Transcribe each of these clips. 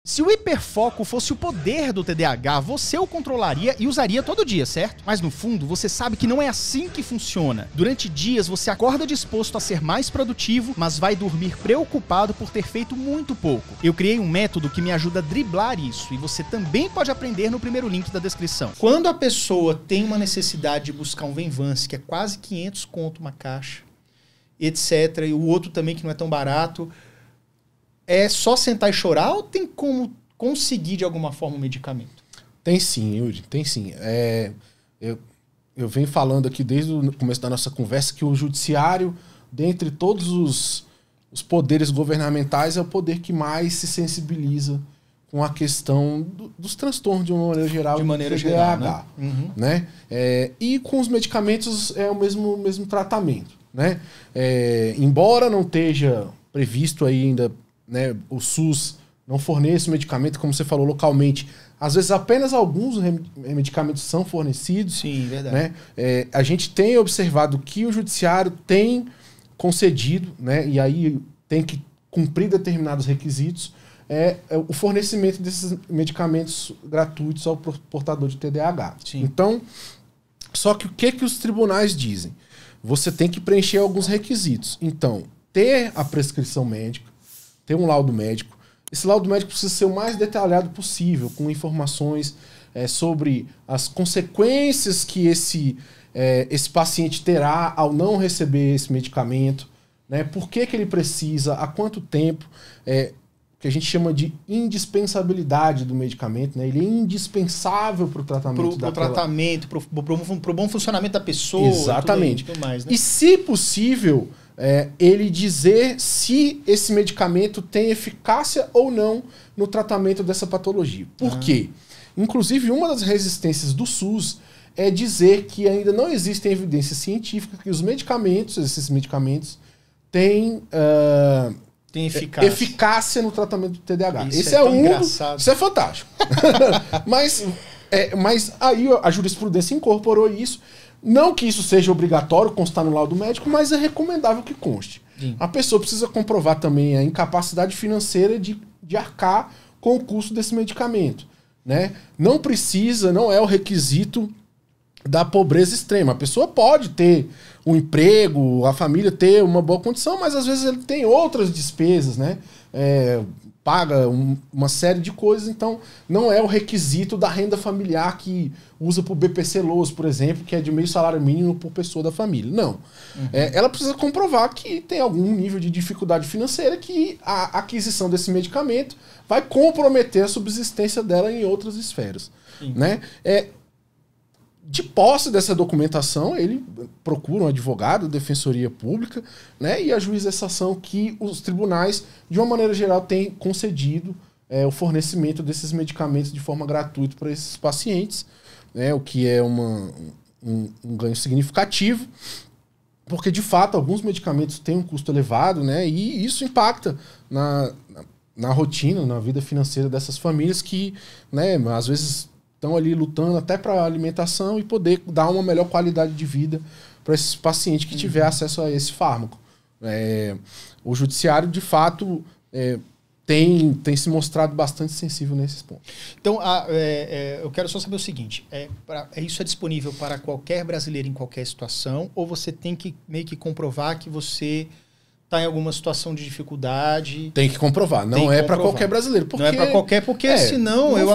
Se o hiperfoco fosse o poder do TDAH, você o controlaria e usaria todo dia, certo? Mas no fundo, você sabe que não é assim que funciona. Durante dias, você acorda disposto a ser mais produtivo, mas vai dormir preocupado por ter feito muito pouco. Eu criei um método que me ajuda a driblar isso, e você também pode aprender no primeiro link da descrição. Quando a pessoa tem uma necessidade de buscar um Venvance, que é quase 500 conto uma caixa, etc., e o outro também que não é tão barato... É só sentar e chorar ou tem como conseguir de alguma forma um medicamento? Tem sim, Yuri, tem sim. Eu venho falando aqui desde o começo da nossa conversa que o judiciário, dentre todos os poderes governamentais, é o poder que mais se sensibiliza com a questão dos transtornos de uma maneira geral. De maneira geral, né? Né? E com os medicamentos é o mesmo tratamento. Né? Embora não esteja previsto ainda... Né, o SUS não fornece medicamento, como você falou, localmente. Às vezes apenas alguns medicamentos são fornecidos. Sim, verdade. Né? A gente tem observado que o judiciário tem concedido, né, e aí tem que cumprir determinados requisitos, o fornecimento desses medicamentos gratuitos ao portador de TDAH. Sim. Então, só que o que os tribunais dizem? Você tem que preencher alguns requisitos. Então, ter a prescrição médica, ter um laudo médico. Esse laudo médico precisa ser o mais detalhado possível, com informações sobre as consequências que esse paciente terá ao não receber esse medicamento, né? Por que ele precisa, há quanto tempo, que a gente chama de indispensabilidade do medicamento, né? Ele é indispensável para o tratamento. Para o tratamento, para o bom funcionamento da pessoa. Exatamente. Tudo mais, né? E se possível... ele dizer se esse medicamento tem eficácia ou não no tratamento dessa patologia. Por quê? Inclusive, uma das resistências do SUS é dizer que ainda não existem evidências científicas que esses medicamentos têm eficácia no tratamento do TDAH. Isso é engraçado. Isso é fantástico. mas aí a jurisprudência incorporou isso. Não que isso seja obrigatório constar no laudo médico, mas é recomendável que conste. Sim. A pessoa precisa comprovar também a incapacidade financeira de arcar com o custo desse medicamento. Né? Não é o requisito da pobreza extrema. A pessoa pode ter um emprego, a família ter uma boa condição, mas às vezes ele tem outras despesas, né? Paga uma série de coisas, então não é o requisito da renda familiar que usa para o BPC-Loas, por exemplo, que é de meio salário mínimo por pessoa da família. Não. Ela precisa comprovar que tem algum nível de dificuldade financeira, que a aquisição desse medicamento vai comprometer a subsistência dela em outras esferas. Né? De posse dessa documentação, ele procura um advogado, defensoria pública, né, e ajuiza essa ação que os tribunais, de uma maneira geral, têm concedido o fornecimento desses medicamentos de forma gratuita para esses pacientes, né, o que é um ganho significativo, porque, de fato, alguns medicamentos têm um custo elevado, né, e isso impacta na rotina, na vida financeira dessas famílias que, né, às vezes... estão ali lutando até para alimentação e poder dar uma melhor qualidade de vida para esses pacientes que tiver acesso a esse fármaco. O judiciário, de fato, tem se mostrado bastante sensível nesses pontos. Então, eu quero só saber o seguinte, isso é disponível para qualquer brasileiro em qualquer situação, ou você tem que meio que comprovar que você... está em alguma situação de dificuldade. Tem que comprovar. Não é para qualquer brasileiro. Não é para qualquer, porque senão eu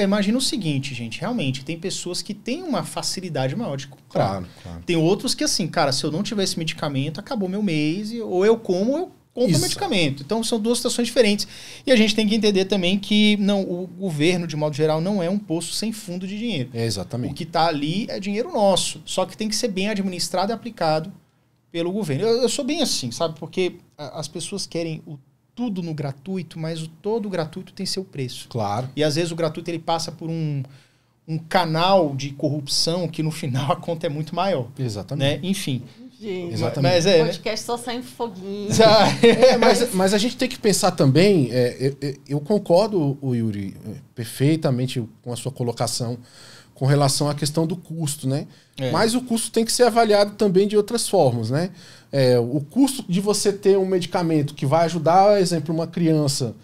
imagino o seguinte, gente. Realmente, tem pessoas que têm uma facilidade maior de comprar. Claro. Tem outros que, assim, cara, se eu não tiver esse medicamento, acabou meu mês, ou eu compro o medicamento. Então, são duas situações diferentes. E a gente tem que entender também que o governo, de modo geral, não é um poço sem fundo de dinheiro. Exatamente. O que está ali é dinheiro nosso. Só que tem que ser bem administrado e aplicado pelo governo. Eu sou bem assim, sabe? Porque as pessoas querem tudo no gratuito, mas o todo gratuito tem seu preço. Claro. E às vezes o gratuito ele passa por um canal de corrupção que no final a conta é muito maior. Exatamente. Né? Enfim. Gente, exatamente. Mas o podcast só sai em foguinho. Mas a gente tem que pensar também, eu concordo, Yuri, perfeitamente com a sua colocação com relação à questão do custo, né? Mas o custo tem que ser avaliado também de outras formas, né? O custo de você ter um medicamento que vai ajudar, por exemplo, uma criança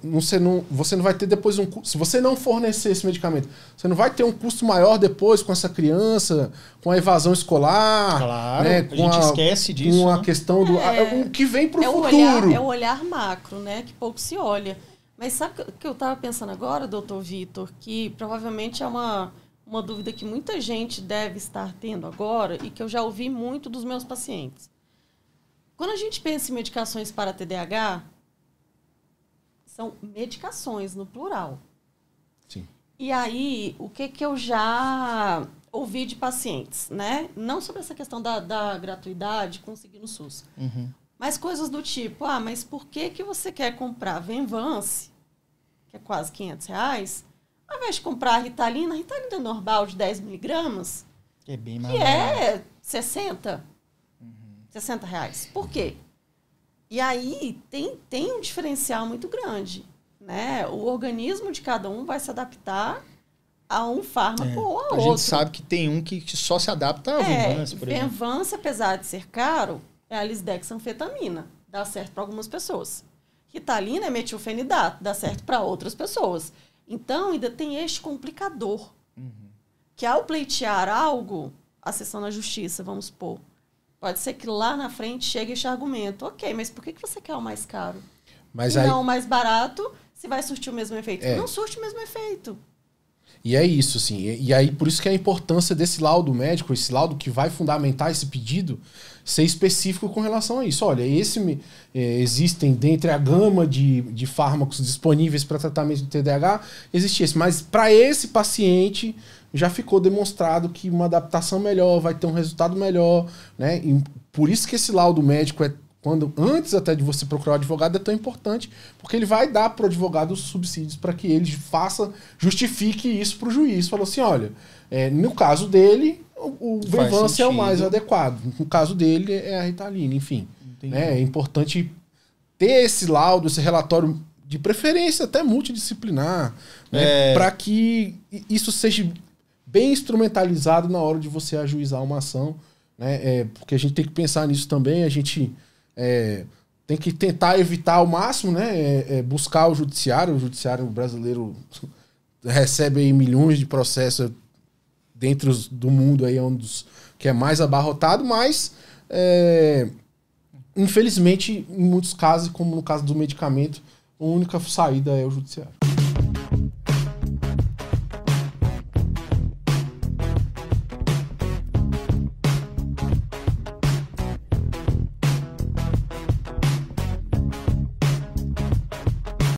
você não vai ter depois um custo. Se você não fornecer esse medicamento, você não vai ter um custo maior depois com essa criança, com a evasão escolar. Claro, né, a gente esquece disso. Com a né? questão do. O que vem pro futuro. É o olhar macro, né? Que pouco se olha. Mas sabe o que eu estava pensando agora, doutor Vitor? Que provavelmente é uma dúvida que muita gente deve estar tendo agora e que eu já ouvi muito dos meus pacientes. Quando a gente pensa em medicações para TDAH, são medicações no plural. Sim. E aí, o que eu já ouvi de pacientes, né? Não sobre essa questão da gratuidade, conseguir no SUS. Uhum. Mas coisas do tipo, mas por que você quer comprar Venvance, que é quase R$500, ao invés de comprar a Ritalina normal de 10 miligramas, Que é bem que mais é 60, R$60. Por quê? E aí tem um diferencial muito grande, né? O organismo de cada um vai se adaptar a um fármaco ou a outro. A gente sabe que tem um que só se adapta ao Venvance, por exemplo. Venvance, apesar de ser caro, é a lisdexanfetamina. Dá certo para algumas pessoas. Ritalina é metilfenidato. Dá certo para outras pessoas. Então, ainda tem este complicador. Que ao pleitear algo, a sessão na justiça, vamos supor, pode ser que lá na frente chegue este argumento. Ok, mas por que você quer o mais caro? Mas e aí... não o mais barato, se vai surtir o mesmo efeito? Não surte o mesmo efeito. E é isso, assim. E aí, por isso que a importância desse laudo médico, esse laudo que vai fundamentar esse pedido, ser específico com relação a isso. Olha, existem, dentre a gama de fármacos disponíveis para tratamento de TDAH, existe esse. Mas para esse paciente, já ficou demonstrado que uma adaptação melhor vai ter um resultado melhor, né? E por isso que esse laudo médico antes até de você procurar o advogado, é tão importante, porque ele vai dar para o advogado os subsídios para que ele justifique isso para o juiz. Falou assim, olha, no caso dele, o Venvance é o mais adequado. No caso dele, é a Ritalina, enfim. Né? É importante ter esse laudo, esse relatório, de preferência até multidisciplinar, né? Para que isso seja bem instrumentalizado na hora de você ajuizar uma ação. Né? Porque a gente tem que pensar nisso também, a gente... tem que tentar evitar ao máximo, né? Buscar o judiciário brasileiro recebe aí milhões de processos dentro do mundo aí, que é mais abarrotado, mas infelizmente, em muitos casos, como no caso do medicamento, a única saída é o judiciário.